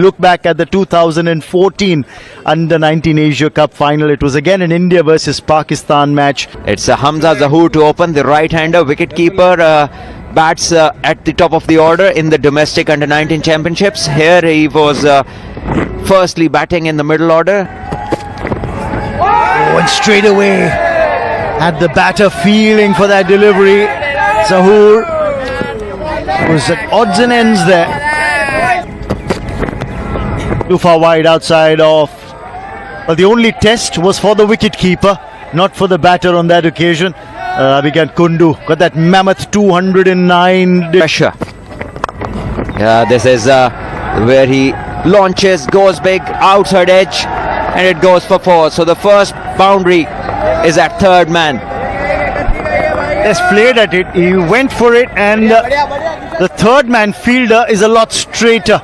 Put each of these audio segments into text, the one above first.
Look back at the 2014 Under-19 Asia Cup final. It was again an India versus Pakistan match. It's Hamza Zahoor to open, the right-hander wicketkeeper. Bats at the top of the order in the domestic Under-19 championships. Here he was firstly batting in the middle order. And straight away had the batter feeling for that delivery. Zahoor was at odds and ends there. Too far wide outside off. Well, the only test was for the wicketkeeper, not for the batter on that occasion. Abhigan Kundu got that mammoth 209 Pressure. This is where he launches, goes big, outside edge, and it goes for 4. So the first boundary is at third man. Has played at it, he went for it, and the third man fielder is a lot straighter.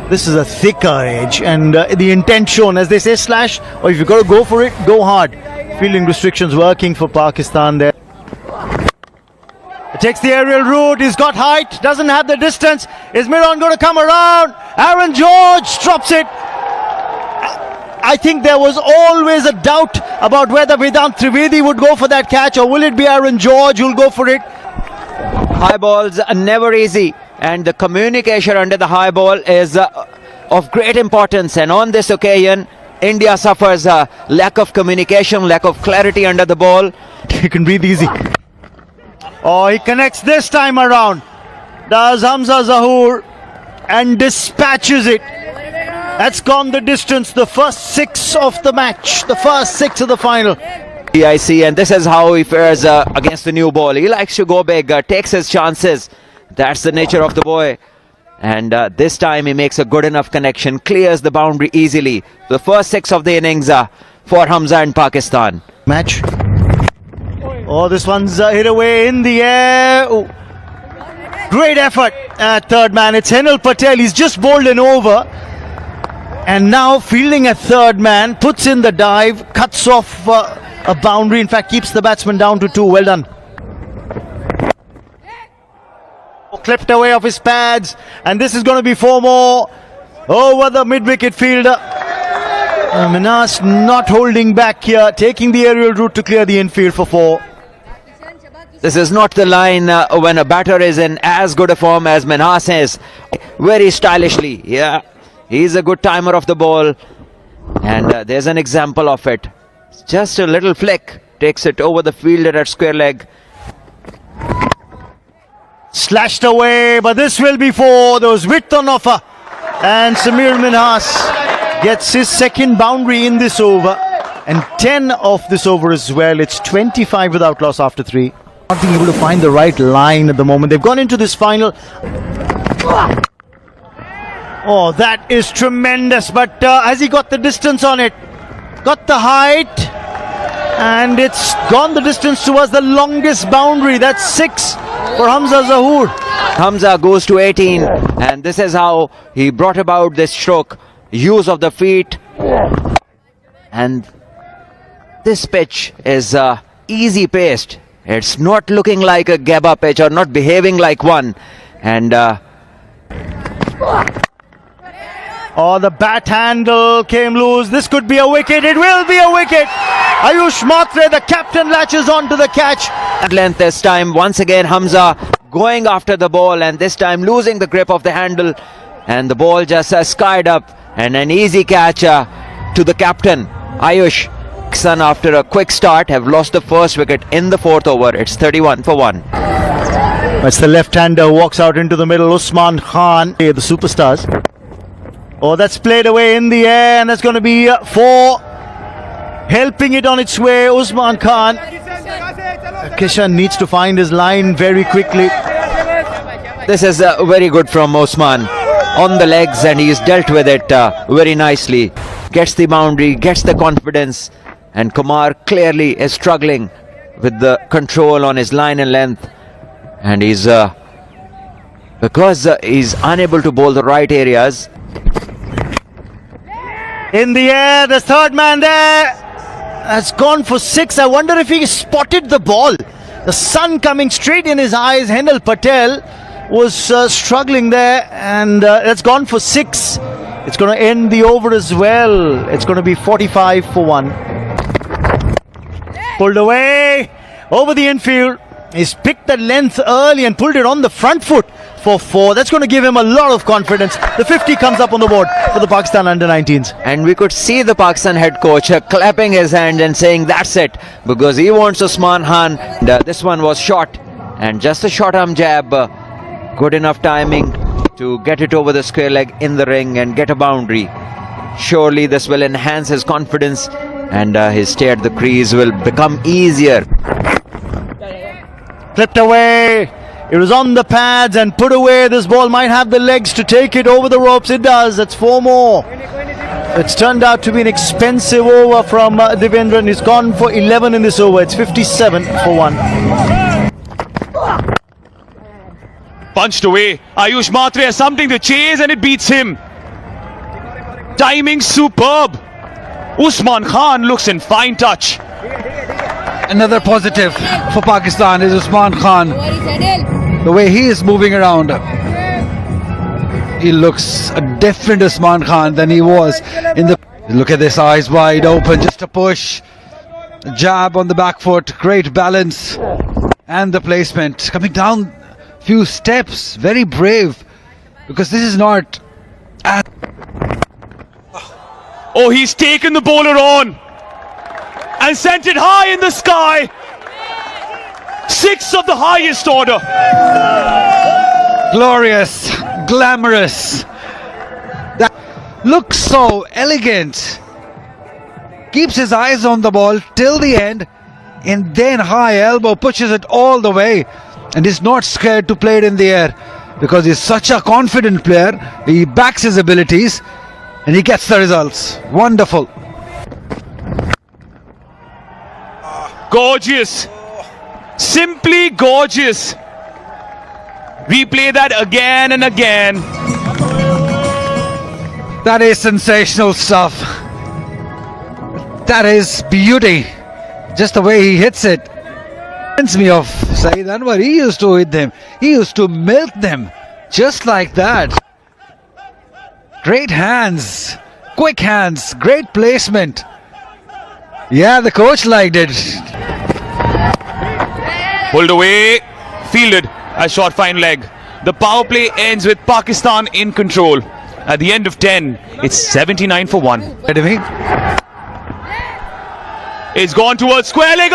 This is a thicker edge, and the intent shown, as they say, slash, or if you've got to go for it, go hard. Fielding restrictions working for Pakistan there. It takes the aerial route, he's got height, doesn't have the distance. Is Miran going to come around? Aaron George drops it. I think there was always a doubt about whether Vedant Trivedi would go for that catch, or will it be Aaron George who'll go for it. High balls are never easy, and the communication under the high ball is of great importance. And on this occasion, India suffers a lack of communication, lack of clarity under the ball. He can breathe easy. Oh, he connects this time around. Does Hamza Zahoor and dispatches it. That's gone the distance, the first 6 of the match, the first 6 of the final. PIC, and this is how he fares against the new ball. He likes to go big, takes his chances. That's the nature of the boy. And this time he makes a good enough connection, clears the boundary easily. The first 6 of the innings for Hamza and Pakistan. Match. Oh, this one's hit away in the air. Oh. Great effort at third man. It's Henil Patel. He's just bowled an over. And now fielding at third man, puts in the dive, cuts off a boundary. In fact, keeps the batsman down to 2. Well done. Clipped away off his pads, and this is going to be 4 more over the mid-wicket fielder. Minhas not holding back here, taking the aerial route to clear the infield for 4. This is not the line when a batter is in as good a form as Minhas is. Very stylishly, yeah. He's a good timer of the ball, and there's an example of it. Just a little flick, takes it over the fielder at square leg. Slashed away, but this will be 4. There was width on offer, and Samir Minhas gets his second boundary in this over, and 10 of this over as well. It's 25 without loss after 3. Not being able to find the right line at the moment. They've gone into this final. Oh, that is tremendous, but has he got the distance on it? Got the height, and it's gone the distance towards the longest boundary. That's 6 for Hamza Zahoor. Hamza goes to 18, and this is how he brought about this stroke. Use of the feet, and this pitch is easy paced. It's not looking like a Gabba pitch, or not behaving like one. And oh, the bat handle came loose. This could be a wicket. It will be a wicket. Ayush Matre, the captain, latches on to the catch. At length this time, once again Hamza going after the ball, and this time losing the grip of the handle, and the ball just skied up, and an easy catch to the captain. Ayush Pakistan, after a quick start, have lost the first wicket in the 4th over. It's 31 for 1. That's the left-hander who walks out into the middle. Usman Khan, the superstars. Oh, that's played away in the air, and that's going to be 4. Helping it on its way, Usman Khan. Kishan needs to find his line very quickly. This is very good from Osman. On the legs, and he's dealt with it very nicely. Gets the boundary, gets the confidence, and Kumar clearly is struggling with the control on his line and length. And he's because he's unable to bowl the right areas. In the air, the third man there has gone for 6. I wonder if he spotted the ball. The sun coming straight in his eyes. Henil Patel was struggling there, and it's gone for 6. It's going to end the over as well. It's going to be 45 for 1. Pulled away over the infield. He's picked the length early and pulled it on the front foot for 4. That's going to give him a lot of confidence. The 50 comes up on the board for the Pakistan under-19s. And we could see the Pakistan head coach clapping his hand and saying that's it, because he wants Usman Khan. This one was short, and just a short arm jab, good enough timing to get it over the square leg in the ring and get a boundary. Surely this will enhance his confidence, and his stay at the crease will become easier. Flipped away. It was on the pads and put away. This ball might have the legs to take it over the ropes. It does. That's 4 more. It's turned out to be an expensive over from Devendran. He's gone for 11 in this over. It's 57 for 1. Punched away. Ayush Matre has something to chase and it beats him. Timing superb. Usman Khan looks in fine touch. Another positive for Pakistan is Usman Khan. The way he is moving around, he looks a different Usman Khan than he was in the... Look at this, eyes wide open, just a push. A jab on the back foot, great balance. And the placement, coming down a few steps, very brave. Because this is not... Oh, he's taken the bowler on and sent it high in the sky. 6 of the highest order. Glorious, glamorous. That looks so elegant. Keeps his eyes on the ball till the end, and then high elbow pushes it all the way, and is not scared to play it in the air because he's such a confident player. He backs his abilities and he gets the results. Wonderful. Gorgeous. Simply gorgeous. Replay that again and again. That is sensational stuff. That is beauty. Just the way he hits it. Reminds me of Saeed Anwar. He used to hit them. He used to milk them. Just like that. Great hands. Quick hands. Great placement. Yeah, the coach liked it. Pulled away. Fielded. A short fine leg. The power play ends with Pakistan in control. At the end of 10, it's 79 for 1. Academy. It's gone towards square leg.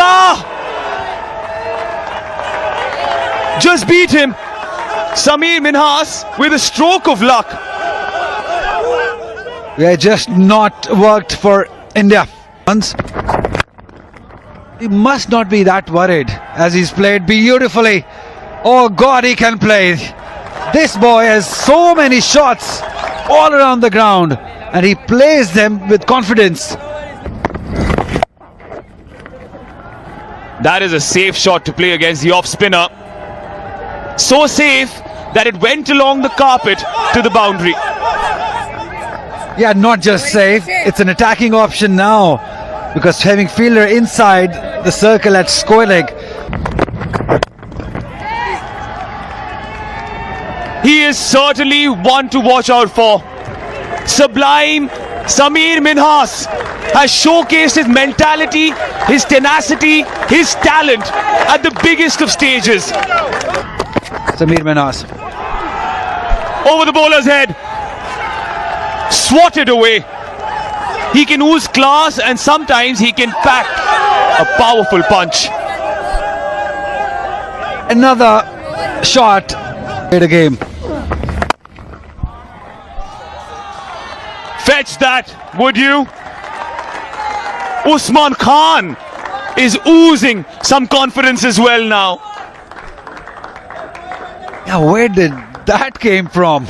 Just beat him. Samir Minhas with a stroke of luck. Yeah, just not worked for India. He must not be that worried as he's played beautifully. Oh God, he can play. This boy has so many shots all around the ground and he plays them with confidence. That is a safe shot to play against the off spinner. So safe that it went along the carpet to the boundary. Yeah, not just safe, it's an attacking option now because having fielder inside the circle at square leg. He is certainly one to watch out for. Sublime Samir Minhas has showcased his mentality, his tenacity, his talent at the biggest of stages. Samir Minhas. Over the bowler's head. Swatted away. He can ooze class and sometimes he can pack a powerful punch. Another shot. Played a game. Fetch that, would you? Usman Khan is oozing some confidence as well now. Yeah, where did that came from?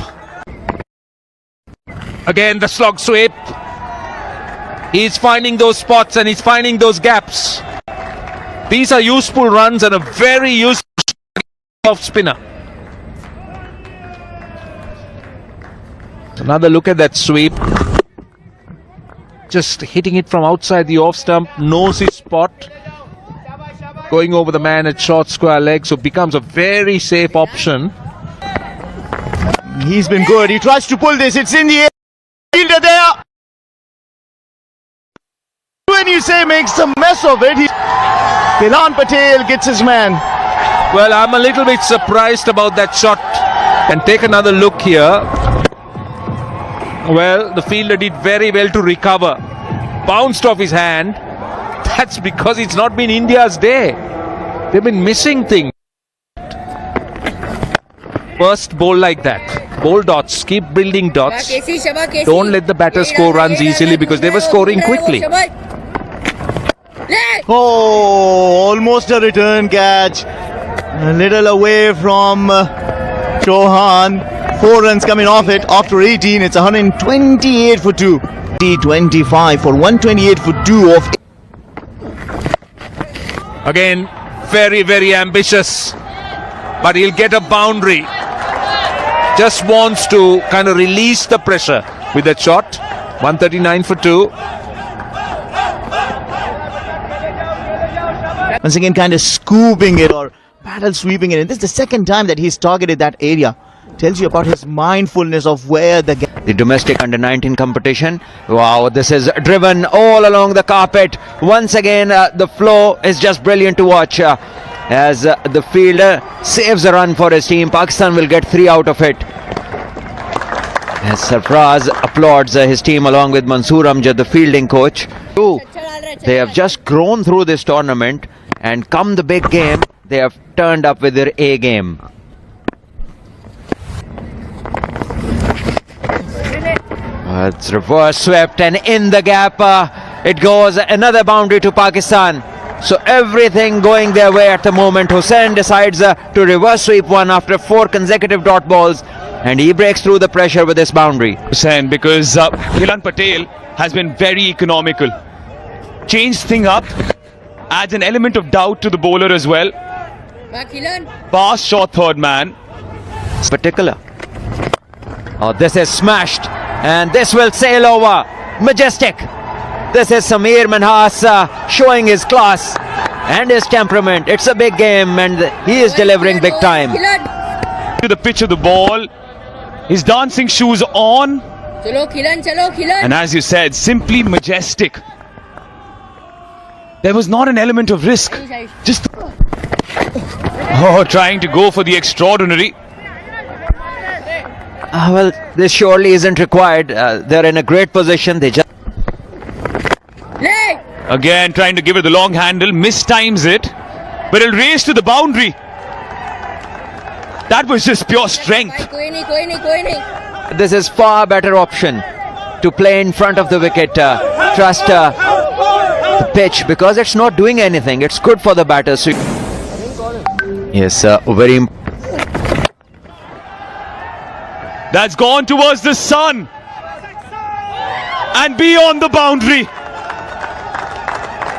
Again, the slog sweep. He's finding those spots and he's finding those gaps. These are useful runs and a very useful off spinner. Another look at that sweep. Just hitting it from outside the off stump, knows his spot. Going over the man at short square leg, so becomes a very safe option. He's been good. He tries to pull this. It's in the air. Fielder there. When you say makes a mess of it, Kilan Patel gets his man. Well, I'm a little bit surprised about that shot. And take another look here. Well, the fielder did very well to recover. Bounced off his hand. That's because it's not been India's day. They've been missing things. First bowl like that. Bowl dots. Keep building dots. Don't let the batter score runs easily because they were scoring quickly. Oh, almost a return catch. A little away from Chauhan. 4 runs coming off it after 18. It's 128 for 2. T25 for 128 for 2 of. Again, very, very ambitious. But he'll get a boundary. Just wants to kind of release the pressure with that shot. 139 for 2. Once again, kind of scooping it or paddle sweeping it. And this is the second time that he's targeted that area. Tells you about his mindfulness of where the domestic under-19 competition. Wow, this is driven all along the carpet. Once again, the flow is just brilliant to watch. As the fielder saves a run for his team. Pakistan will get 3 out of it. As Sarfraz applauds his team along with Mansoor Amjad, the fielding coach. They have just grown through this tournament, and come the big game, they have turned up with their A game. It's reverse swept, and in the gap it goes. Another boundary to Pakistan. So everything going their way at the moment. Hussain decides to reverse sweep one after 4 consecutive dot balls, and he breaks through the pressure with this boundary. Hussain, because Kilan Patel has been very economical. Changed thing up, adds an element of doubt to the bowler as well. Pass shot third man. Particular. Oh, this is smashed, and this will sail over. Majestic. This is Samir Minhas showing his class and his temperament. It's a big game, and he is delivering big time. To the pitch of the ball, his dancing shoes on, and as you said, simply majestic. There was not an element of risk. Just trying to go for the extraordinary. Well, this surely isn't required. They're in a great position. They just Again trying to give it the long handle, mistimes it, but it'll race to the boundary. That was just pure strength. This is far better option to play in front of the wicket. Trust the pitch because it's not doing anything. It's good for the batter. So yes, very. That's gone towards the sun and beyond the boundary.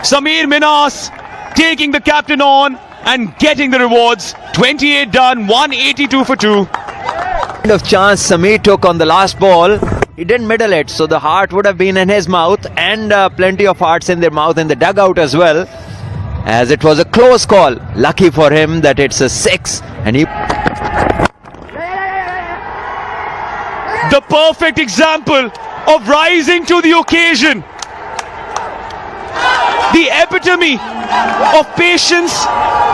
Samir Minhas taking the captain on and getting the rewards. 28 done, 182 for 2. Kind of chance Samir took on the last ball. He didn't middle it, so the heart would have been in his mouth, and plenty of hearts in their mouth in the dugout as well, as it was a close call. Lucky for him that it's a 6, and he. The perfect example of rising to the occasion. The epitome of patience,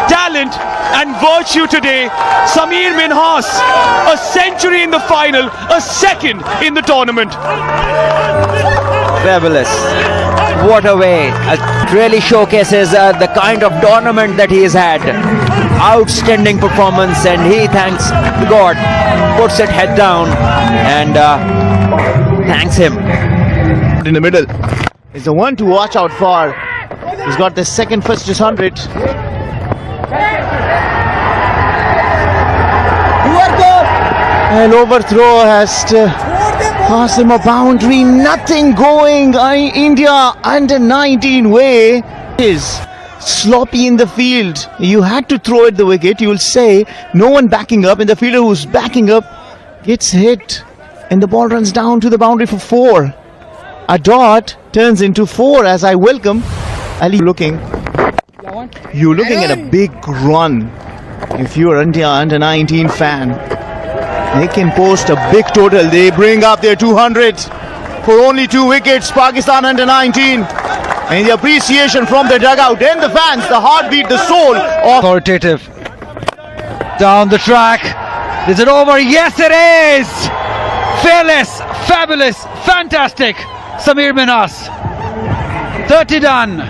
talent and virtue today. Samir Minhas, a century in the final, a second in the tournament. Fabulous. What a way. It really showcases the kind of tournament that he has had. Outstanding performance, and he thanks God, puts it head down and thanks him. In the middle is the one to watch out for. He's got the second fastest 100. An overthrow has to pass him a boundary. Nothing going. India under 19 way is sloppy in the field. You had to throw at the wicket. You will say no one backing up, and the fielder who's backing up gets hit, and the ball runs down to the boundary for 4. A dot turns into 4 as I welcome Ali. You're looking at a big run if you're India under 19 fan. They can post a big total. They bring up their 200 for only 2 wickets. Pakistan under 19. And the appreciation from the dugout and the fans, the heartbeat, the soul of Authoritative. Down the track. Is it over? Yes, it is! Fearless, fabulous, fantastic. Samir Minhas. 30 done.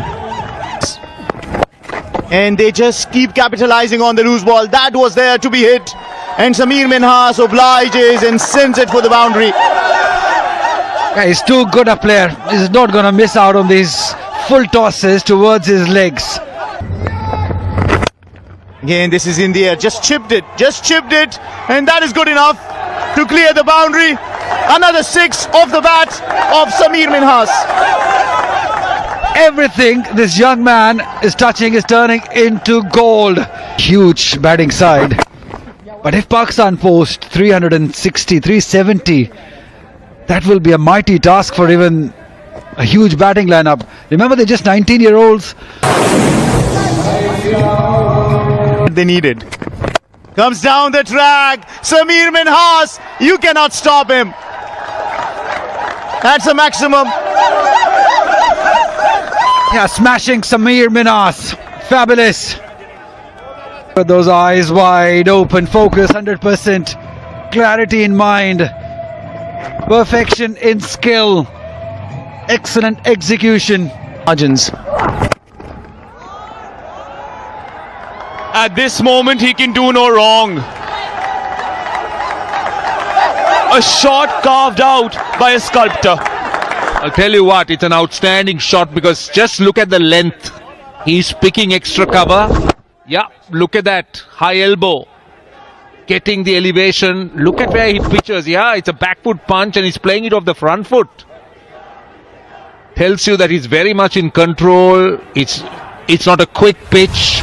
and they just keep capitalizing on the loose ball. That was there to be hit. And Samir Minhas obliges and sends it for the boundary. Yeah, he's too good a player. He's not going to miss out on these full tosses towards his legs. Again, this is in the air. Just chipped it. And that is good enough to clear the boundary. Another 6 off the bat of Samir Minhas. Everything this young man is touching is turning into gold. Huge batting side. But if Pakistan post 360, 370, that will be a mighty task for even a huge batting lineup. Remember, they're just 19-year-olds. They needed. Comes down the track. Samir Minhas. You cannot stop him. That's a maximum. Yeah, smashing Samir Minhas. Fabulous. With those eyes wide open, focus 100%, clarity in mind, perfection in skill, excellent execution. Margins. At this moment, he can do no wrong. A shot carved out by a sculptor. I'll tell you what, it's an outstanding shot because just look at the length. He's picking extra cover. Yeah, look at that. High elbow. Getting the elevation. Look at where he pitches. Yeah, it's a back foot punch and he's playing it off the front foot. Tells you that he's very much in control. It's not a quick pitch.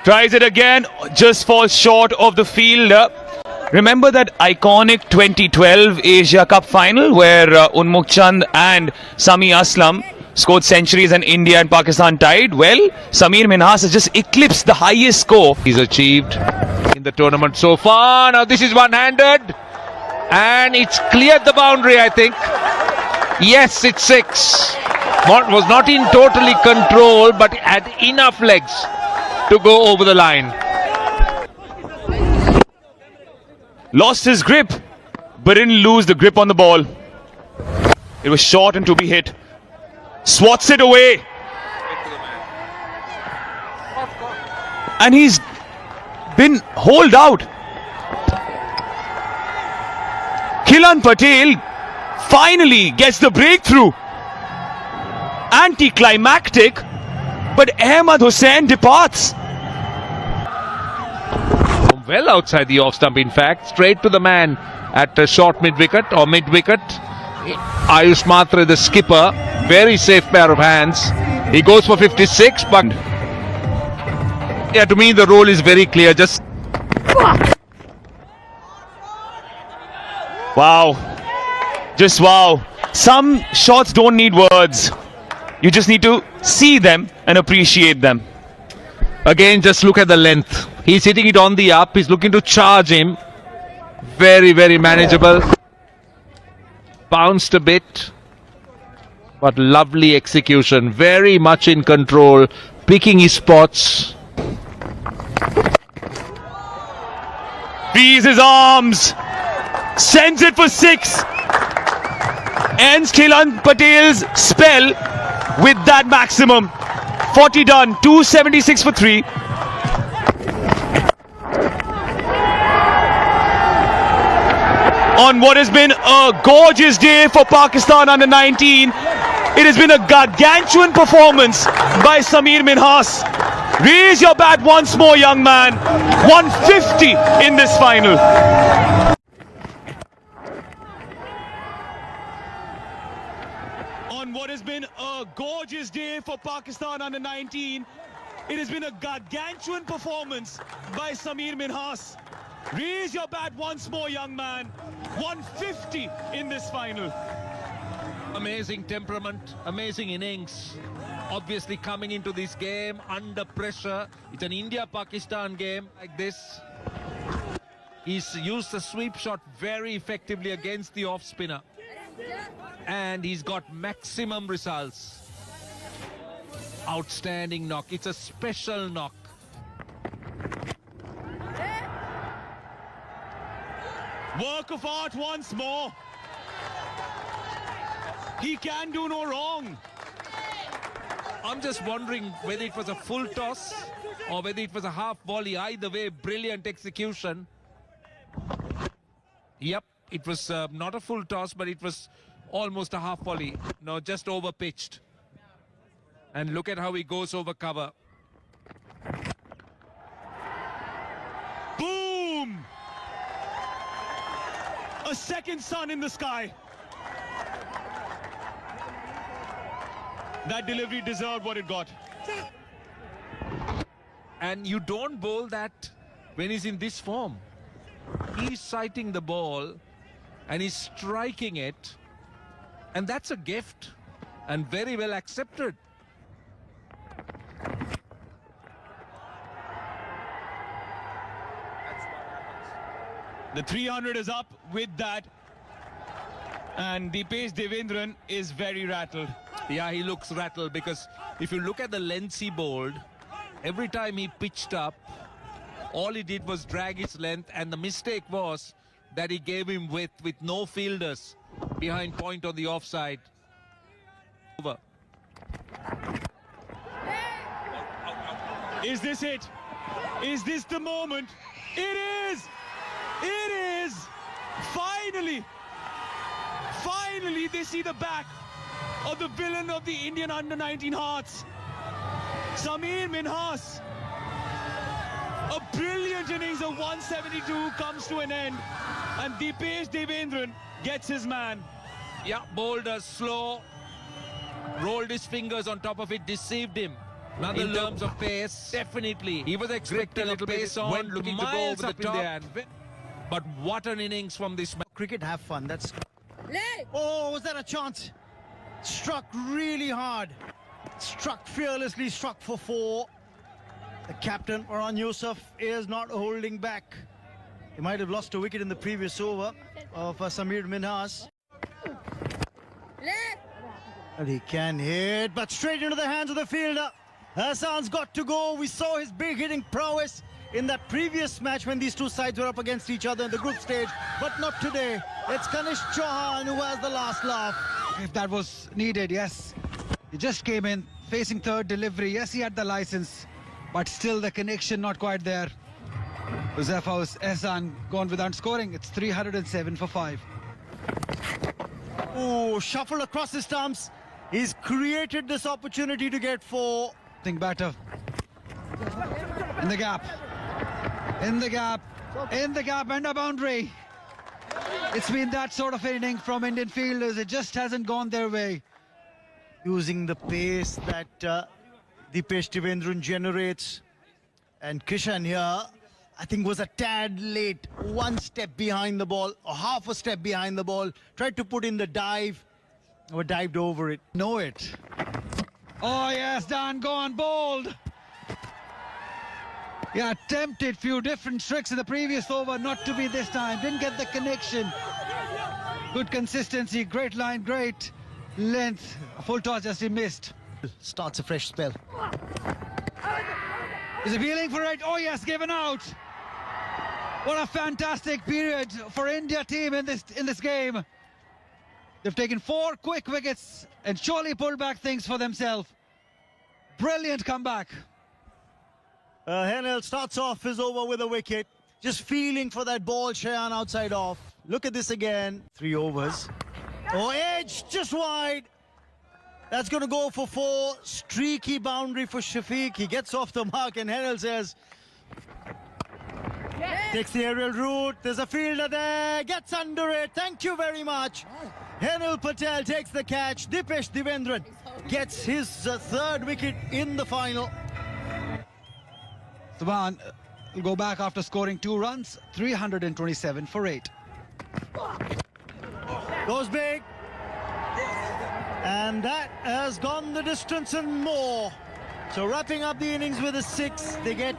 Tries it again, just falls short of the fielder. Remember that iconic 2012 Asia Cup final where Unmukh Chand and Sami Aslam scored centuries and India and Pakistan tied? Well, Samir Minhas has just eclipsed the highest score He's achieved in the tournament so far. Now this is one-handed. And it's cleared the boundary, I think. Yes, it's 6. Was not in totally control, but had enough legs to go over the line. Lost his grip, but didn't lose the grip on the ball. It was short and to be hit. Swats it away. And he's been holed out. Khilan Patel finally gets the breakthrough. Anticlimactic, but Ahmed Hussain departs. Well outside the off stump, in fact, straight to the man at a short mid-wicket or mid-wicket. Ayush Matre, the skipper, very safe pair of hands. He goes for 56, but yeah, to me the role is very clear. Just Wow. Just wow. Some shots don't need words. You just need to see them and appreciate them. again, just look at the length. He's hitting it on the up. He's looking to charge him. Very, very manageable. Bounced a bit, but lovely execution. Very much in control, picking his spots. Frees his arms. Sends it for 6. Ends Khilan Patel's spell with that maximum. 40 done. 276 for 3. On what has been a gorgeous day for Pakistan under 19. It has been a gargantuan performance by Samir Minhas. Raise your bat once more, young man. 150 in this final. On what has been a gorgeous day for Pakistan under 19. It has been a gargantuan performance by Samir Minhas. Raise your bat once more, young man. 150 in this final. Amazing temperament, amazing innings. Obviously coming into this game under pressure. It's an India-Pakistan game like this. He's used the sweep shot very effectively against the off spinner. And he's got maximum results. Outstanding knock. It's a special knock. Work of art once more. He can do no wrong. I'm just wondering whether it was a full toss or whether it was a half volley. Either way, brilliant execution. Yep, it was not a full toss, but it was almost a half volley. No, just over pitched. And look at how he goes over cover. Boom! A second sun in the sky. That delivery deserved what it got. And you don't bowl that when he's in this form. He's sighting the ball and he's striking it. And that's a gift and very well accepted. The 300 is up with that. And Dipesh Devendran is very rattled. Yeah, he looks rattled because if you look at the lengths he bowled, every time he pitched up, all he did was drag his length, and the mistake was that he gave him width with no fielders behind point on the offside. Over. Is this it? Is this the moment? It is! It is! Finally! Finally, they see the back of the villain of the Indian under-19 hearts. Sameer Minhas. A brilliant innings of 172 comes to an end, and Dipesh Devendran gets his man. Yeah, bowled a slow, rolled his fingers on top of it, deceived him. Another In look. terms of pace, Definitely. he was expecting a little bit pace on, went looking to go miles over up the in the top. air. But what an innings from this man. Cricket, have fun. That's. Oh, was that a chance? Struck really hard. Struck fearlessly, struck for four. The captain, Farhan Yusuf, is not holding back. He might have lost a wicket in the previous over of Sameer Minhas. And he can hit, but straight into the hands of the fielder. Hassan's got to go. We saw his big hitting prowess in that previous match when these two sides were up against each other in the group stage, but not today. It's Kanish Chauhan who has the last laugh. If that was needed, yes. He just came in, facing third delivery. Yes, he had the license, but still the connection not quite there. Josephus Ehsan gone without scoring. It's 307 for 5. Oh, shuffled across his stumps. He's created this opportunity to get four. Think better. In the gap. In the gap. In the gap and a boundary. It's been that sort of inning from Indian fielders. It just hasn't gone their way. Using the pace that Dipesh Devendran generates. And Kishan here, I think, was a tad late. One step behind the ball, or half a step behind the ball. Tried to put in the dive, or dived over it. Know it. Oh yes, Dan, go on, bold. Yeah, attempted few different tricks in the previous over, not to be this time. Didn't get the connection. Good consistency, great line, great length. A full toss, just he missed. Starts a fresh spell. Is appealing for it. Oh yes, given out. What a fantastic period for India team in this game. They've taken 4 quick wickets and surely pulled back things for themselves. Brilliant comeback. Henel starts off his over with a wicket. Just feeling for that ball, Shayan outside off. Look at this again. 3 overs. Oh, edge just wide. That's going to go for 4. Streaky boundary for Shafiq. He gets off the mark and Henel says, takes the aerial route. There's a fielder there. Gets under it. Thank you very much. Henel Patel takes the catch. Dipesh Devendran gets his 3rd wicket in the final. Subhan will go back after scoring 2 runs. 327 for 8. Goes big. And that has gone the distance and more. So wrapping up the innings with a 6. They get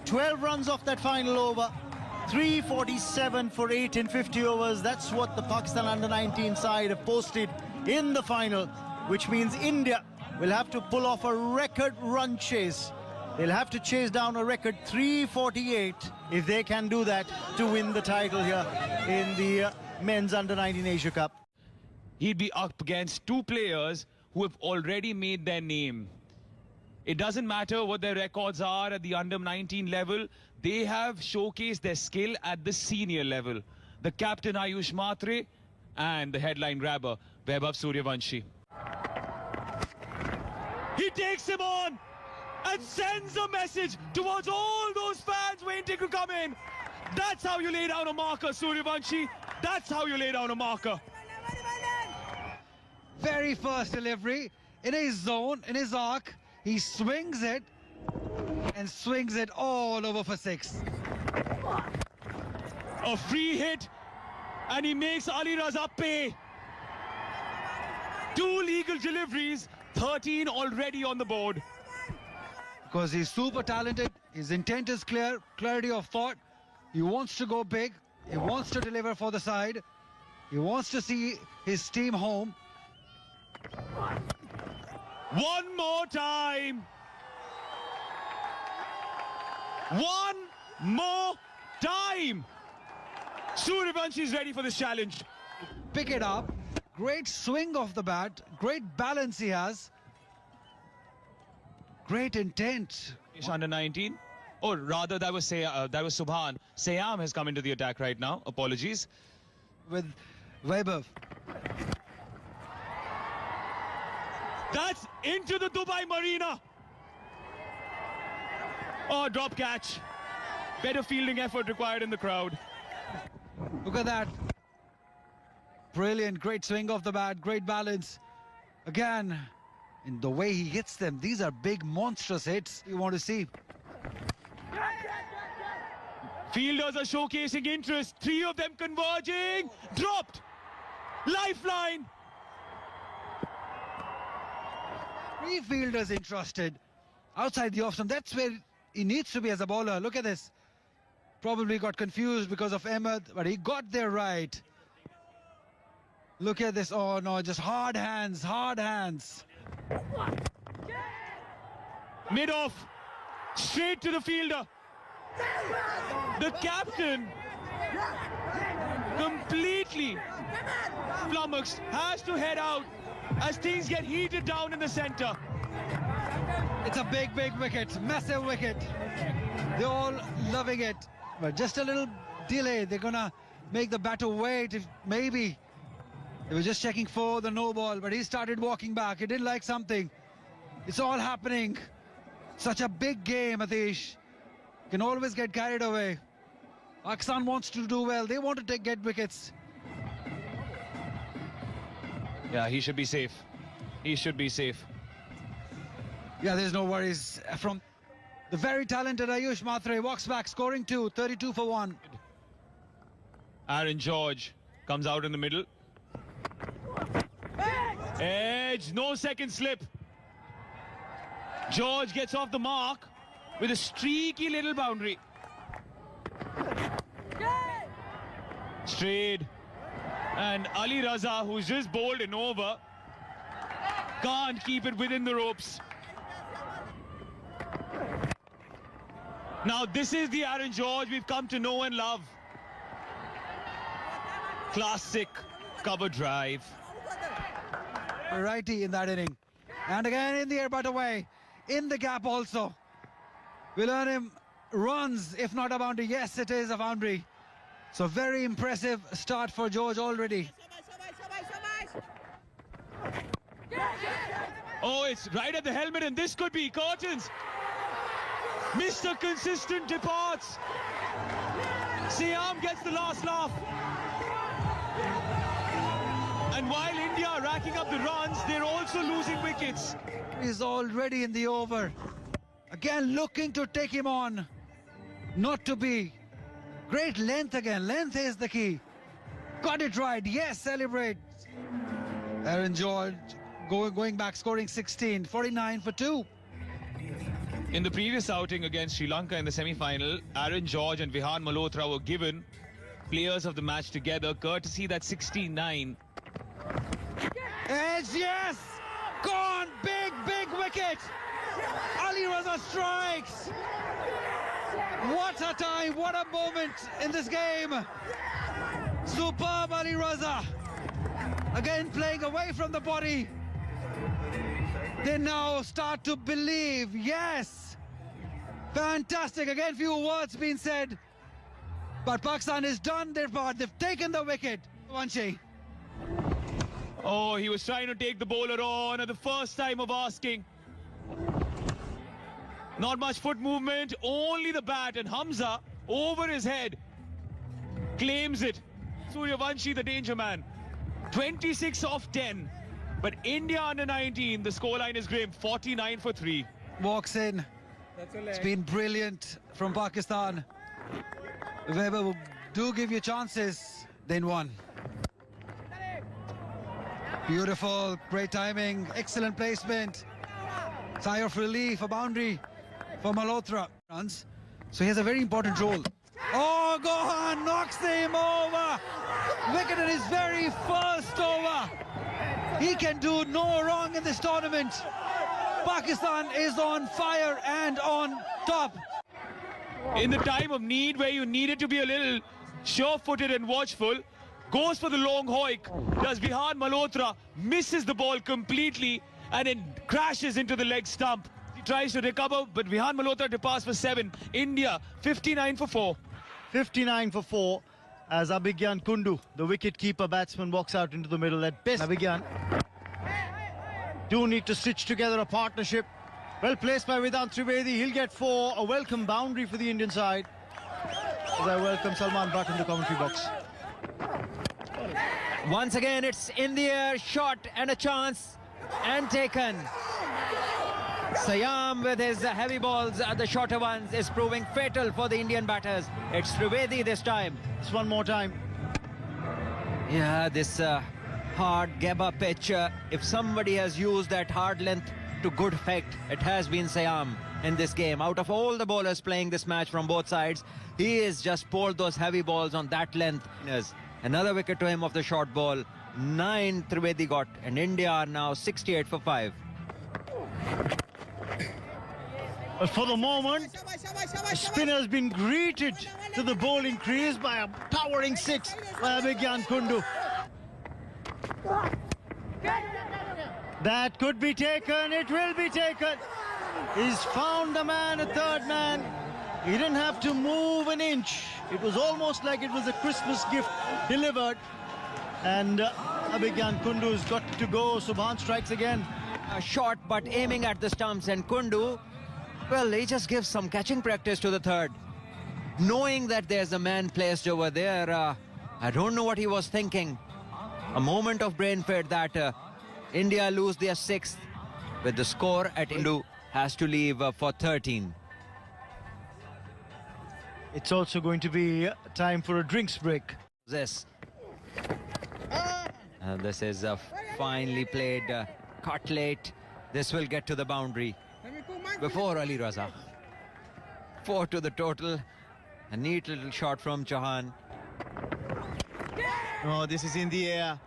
12 runs off that final over. 347 for 8 in 50 overs. That's what the Pakistan under-19 side have posted in the final, which means India will have to pull off a record run chase. They'll have to chase down a record 348 if they can do that to win the title here in the men's under-19 Asia Cup. He'd be up against two players who have already made their name. It doesn't matter what their records are at the under-19 level. They have showcased their skill at the senior level. The captain Ayush Matre and the headline grabber Vaibhav Suryavanshi. He takes him on and sends a message towards all those fans waiting to come in. That's how you lay down a marker, Suryavanshi. That's how you lay down a marker. Very first delivery in his zone, in his arc. He swings it and swings it all over for 6. A free hit and he makes Ali Raza pay. 2 legal deliveries, 13 already on the board. Because he's super talented, his intent is clear, clarity of thought. He wants to go big, he wants to deliver for the side, he wants to see his team home. One more time. One more time. Suryavanshi is ready for this challenge. Pick it up, great swing of the bat, great balance he has, great intent. Under 19. Or rather, that was Subhan. Sayam has come into the attack right now. Apologies. With Vaibhav. That's into the Dubai Marina. Oh, drop catch. Better fielding effort required in the crowd. Look at that. Brilliant, great swing of the bat, great balance. Again, in the way he hits them, these are big, monstrous hits you want to see. Fielders are showcasing interest. 3 of them converging. Dropped. Lifeline. 3 fielders interested outside the off stump. That's where he needs to be as a bowler. Look at this. Probably got confused because of Ahmed, but he got there right. Look at this. Oh no, just hard hands, hard hands. Mid off. Straight to the fielder. The captain, completely flummoxed, has to head out as things get heated down in the centre. It's a big, big wicket, massive wicket. They're all loving it. But just a little delay. They're gonna make the batter wait. If maybe they were just checking for the no ball, but he started walking back. He didn't like something. It's all happening. Such a big game, Atish. Can always get carried away. Pakistan wants to do well. They want to get wickets. Yeah, he should be safe. He should be safe. Yeah, there's no worries from the very talented Ayush Matre. Walks back, scoring 2, 32 for 1. Aaron George comes out in the middle. Edge, no second slip. George gets off the mark with a streaky little boundary. Straight. And Ali Raza, who's just bowled an over, can't keep it within the ropes. Now this is the Aaron George we've come to know and love. Classic cover drive. Righty in that inning. And again in the air but away. In the gap also. We'll earn him runs, if not a boundary. Yes, it is a boundary. So very impressive start for George already. Oh, it's right at the helmet, and this could be curtains. Mr. Consistent departs. Siam gets the last laugh. And while India are racking up the runs, they're also losing wickets. He's already in the over. Again looking to take him on. Not to be. Great length again. Length is the key. Got it right. Yes, celebrate. Aaron George going back, scoring 16. 49 for 2. In the previous outing against Sri Lanka in the semi-final, Aaron George and Vihan Malhotra were given players of the match together, courtesy that 69. Edge, yes! Gone! Big, big wicket! Ali Raza strikes! What a time, what a moment in this game! Superb Ali Raza! Again playing away from the body. They now start to believe, yes! Fantastic, again few words being said. But Pakistan has done their part, they've taken the wicket. Vanshi. Oh, he was trying to take the bowler on at the first time of asking. Not much foot movement, only the bat, and Hamza over his head claims it. Suryavanshi, the danger man. 26 off 10. But India under 19, the scoreline is grim, 49 for 3. Walks in. It's been brilliant from Pakistan. Whoever do give you chances, then one. Beautiful, great timing, excellent placement. Sigh of relief, a boundary for Malhotra. Runs. So he has a very important role. Oh, Gohan knocks him over. Wicket in his very first over. He can do no wrong in this tournament. Pakistan is on fire and on top. In the time of need, where you needed to be a little sure-footed and watchful, goes for the long hoik. Does Vihan Malhotra, misses the ball completely and then crashes into the leg stump. He tries to recover, but Vihan Malhotra to pass for 7. India 59 for 4. 59 for 4 as Abhigyan Kundu, the wicket-keeper batsman, walks out into the middle. At best, Abhigyan do need to stitch together a partnership. Well placed by Vedant Trivedi. He'll get 4. A welcome boundary for the Indian side. As I welcome Salman Bhatt in the commentary box. Once again, it's in the air, shot and a chance, and taken. Sayam with his heavy balls, the shorter ones, is proving fatal for the Indian batters. It's Trivedi this time. Just one more time. Yeah, this hard Gabba pitch, if somebody has used that hard length to good effect, it has been Sayam in this game. Out of all the bowlers playing this match from both sides, he has just pulled those heavy balls on that length. Another wicket to him of the short ball. 9 Trivedi got, and India are now 68 for 5. But for the moment, the spinner has been greeted to the bowling crease by a towering 6 by Abhigyan Kundu. That could be taken, it will be taken. He's found the man, a third man. He didn't have to move an inch. It was almost like it was a Christmas gift delivered. And Abhigyan Kundu's got to go. Subhan strikes again. A shot but aiming at the stumps, and Kundu, well, he just gives some catching practice to the third. Knowing that there's a man placed over there, I don't know what he was thinking. A moment of brain fade that India lose their 6th with the score at Indu has to leave for 13. It's also going to be time for a drinks break. This is a finely played cut late. This will get to the boundary before Ali Raza. 4 to the total. A neat little shot from Chauhan. Oh, this is in the air.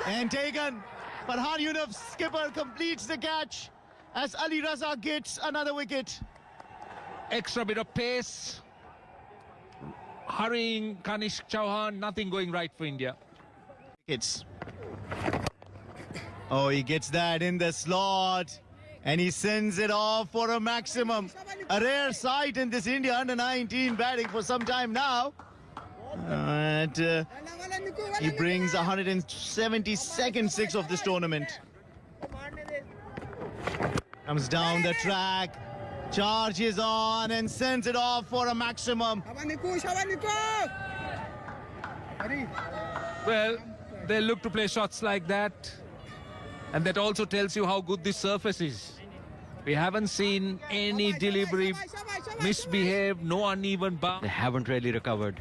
And taken. Farhan Yunus, skipper, completes the catch as Ali Raza gets another wicket. Extra bit of pace. Hurrying Kanishk Chauhan, nothing going right for India. Wickets. Oh, he gets that in the slot. And he sends it off for a maximum. A rare sight in this India under 19 batting for some time now. And he brings 172nd 6 of this tournament. Comes down the track, charges on and sends it off for a maximum. Well, they look to play shots like that. And that also tells you how good this surface is. We haven't seen any delivery misbehave, no uneven bar. They haven't really recovered.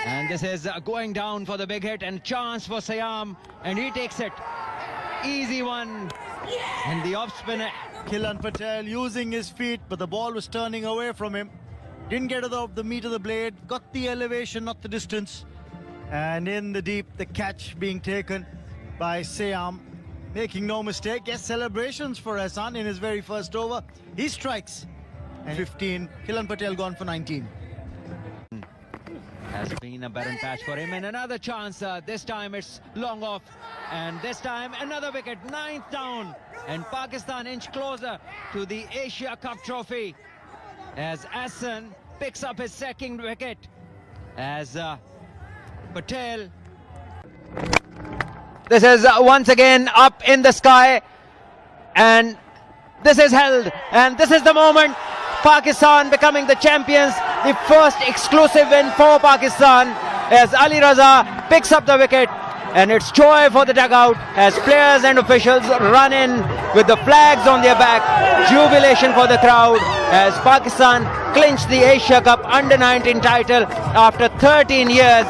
And this is going down for the big hit, and chance for Sayam, and he takes it. easy one. And the off spinner. Khilan Patel using his feet, but the ball was turning away from him. Didn't get the meat of the blade, got the elevation, not the distance. And in the deep, the catch being taken by Seam. Making no mistake, yes, celebrations for Ehsan in his very first over. He strikes. And 15, Khilan Patel gone for 19. Has been a barren patch for him, and another chance. This time it's long off, and this time another wicket. 9th down, and Pakistan inch closer to the Asia Cup trophy as Ehsan picks up his second wicket as Patel. This is once again up in the sky, and this is held, and this is the moment. Pakistan becoming the champions, the first exclusive win for Pakistan as Ali Raza picks up the wicket, and it's joy for the dugout as players and officials run in with the flags on their back. Jubilation for the crowd as Pakistan clinched the Asia Cup Under-19 title after 13 years.